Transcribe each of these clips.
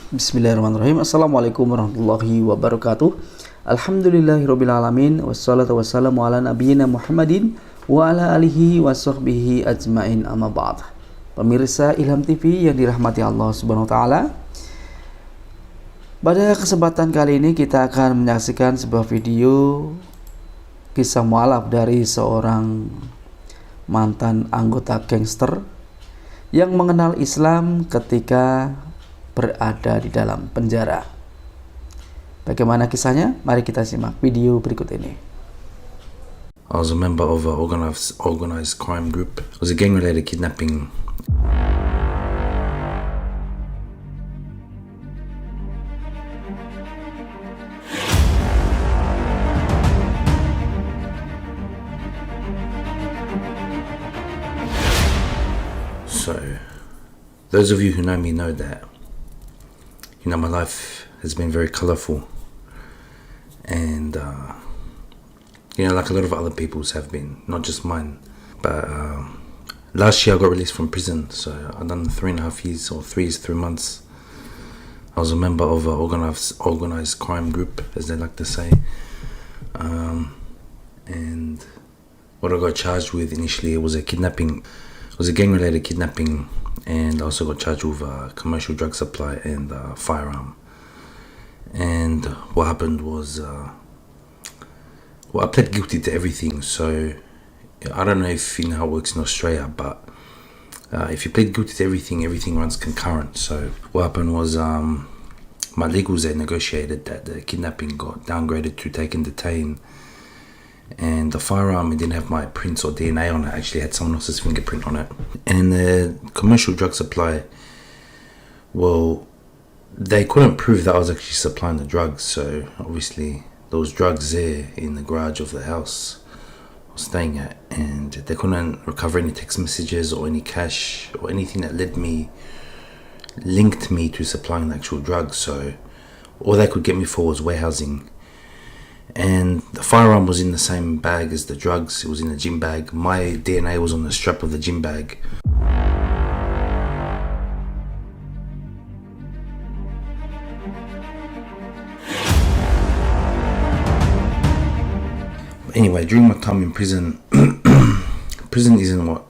Bismillahirrahmanirrahim. Assalamualaikum warahmatullahi wabarakatuh. Alhamdulillahirrabbilalamin. Wassalatu wassalamu ala nabiyyina Muhammadin wa ala alihi wa sahbihi ajmain, amma ba'd. Pemirsa Ilham TV yang dirahmati Allah Subhanahu wa taala. Pada kesempatan kali ini kita akan menyaksikan sebuah video kisah mualaf dari seorang mantan anggota gangster yang mengenal Islam ketika berada di dalam penjara. Bagaimana kisahnya? Mari kita simak video berikut ini. I was a member of an organized crime group. It was a gang-related kidnapping. So, those of you who know me know that my life has been very colorful, and like a lot of other people's have been, not just mine. But last year I got released from prison, so I've done 3.5 years, or 3 years 3 months. I was a member of an organized crime group, as they like to say, and what I got charged with initially was a kidnapping. It was a gang-related kidnapping, and I also got charged with commercial drug supply and firearm. And what happened was, I pled guilty to everything. So I don't know if you know how it works in Australia, but if you plead guilty to everything runs concurrent. So what happened was, my legals, they negotiated that the kidnapping got downgraded to take and detain, and the firearm, it didn't have my prints or DNA on it. It actually had someone else's fingerprint on it. And the commercial drug supply, well, they couldn't prove that I was actually supplying the drugs. So obviously those drugs there in the garage of the house I was staying at, and they couldn't recover any text messages or any cash or anything that linked me to supplying the actual drugs. So all they could get me for was warehousing. And the firearm was in the same bag as the drugs. It was in a gym bag. My DNA was on the strap of the gym bag. Anyway, during my time in prison, prison isn't what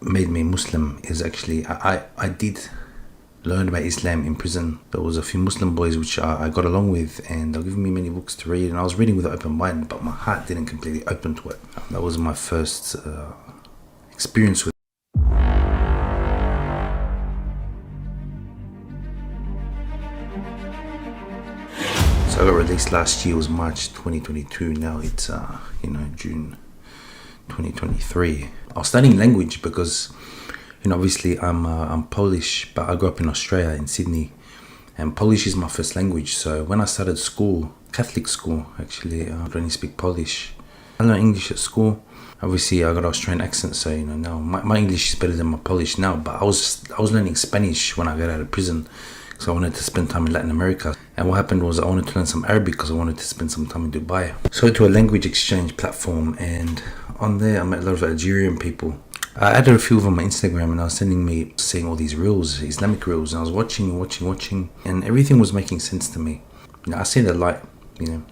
made me Muslim. Is actually, I did learn about Islam in prison. There was a few Muslim boys which I got along with, and they were giving me many books to read, and I was reading with an open mind, but my heart didn't completely open to it. That was my first experience with it. So I got released last year. It was March 2022. Now it's June 2023. I was studying language because obviously I'm Polish, but I grew up in Australia, in Sydney, and Polish is my first language. So when I started school, Catholic school actually, I only speak Polish. I learned English at school. Obviously I got an Australian accent, so now my English is better than my Polish now. But I was learning Spanish when I got out of prison, because I wanted to spend time in Latin America. And what happened was I wanted to learn some Arabic because I wanted to spend some time in Dubai. So I went to a language exchange platform, and on there I met a lot of Algerian people. I added a few of them on my Instagram, and I was seeing all these reels, Islamic reels, and I was watching, and everything was making sense to me. I see the light, when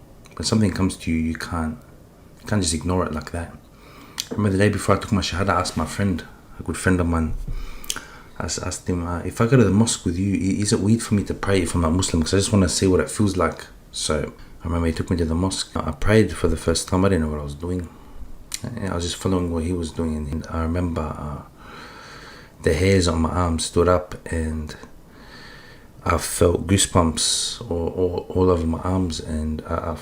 something comes to you, you can't just ignore it like that. I remember the day before I took my shahada, I asked my friend, a good friend of mine, I asked him, if I go to the mosque with you, is it weird for me to pray if I'm not Muslim? Because I just want to see what it feels like. So I remember he took me to the mosque. I prayed for the first time. I didn't know what I was doing. I was just following what he was doing, and I remember the hairs on my arms stood up, and I felt goosebumps all over my arms, and I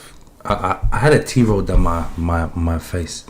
had a tear roll down my face.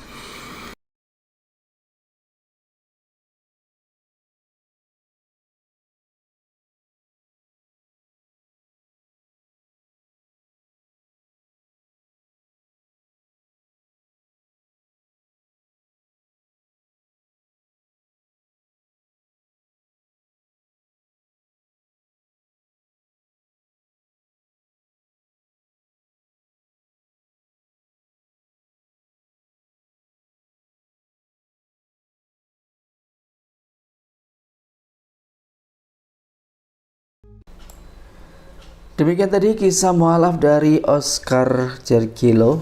Demikian tadi kisah mualaf dari Oskar Jarkilo,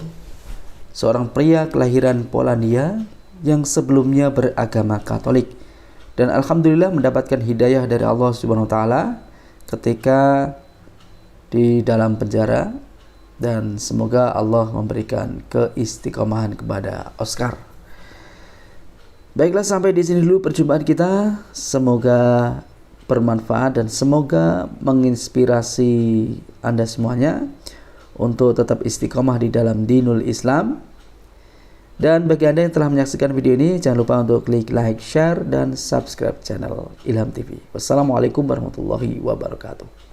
seorang pria kelahiran Polandia yang sebelumnya beragama Katolik dan alhamdulillah mendapatkan hidayah dari Allah Subhanahu wa taala ketika di dalam penjara, dan semoga Allah memberikan keistiqomahan kepada Oskar. Baiklah, sampai di sini dulu perjumpaan kita. Semoga bermanfaat dan semoga menginspirasi Anda semuanya untuk tetap istiqomah di dalam dinul Islam. Dan bagi Anda yang telah menyaksikan video ini, jangan lupa untuk klik like, share, dan subscribe channel Ilham TV. Wassalamualaikum warahmatullahi wabarakatuh.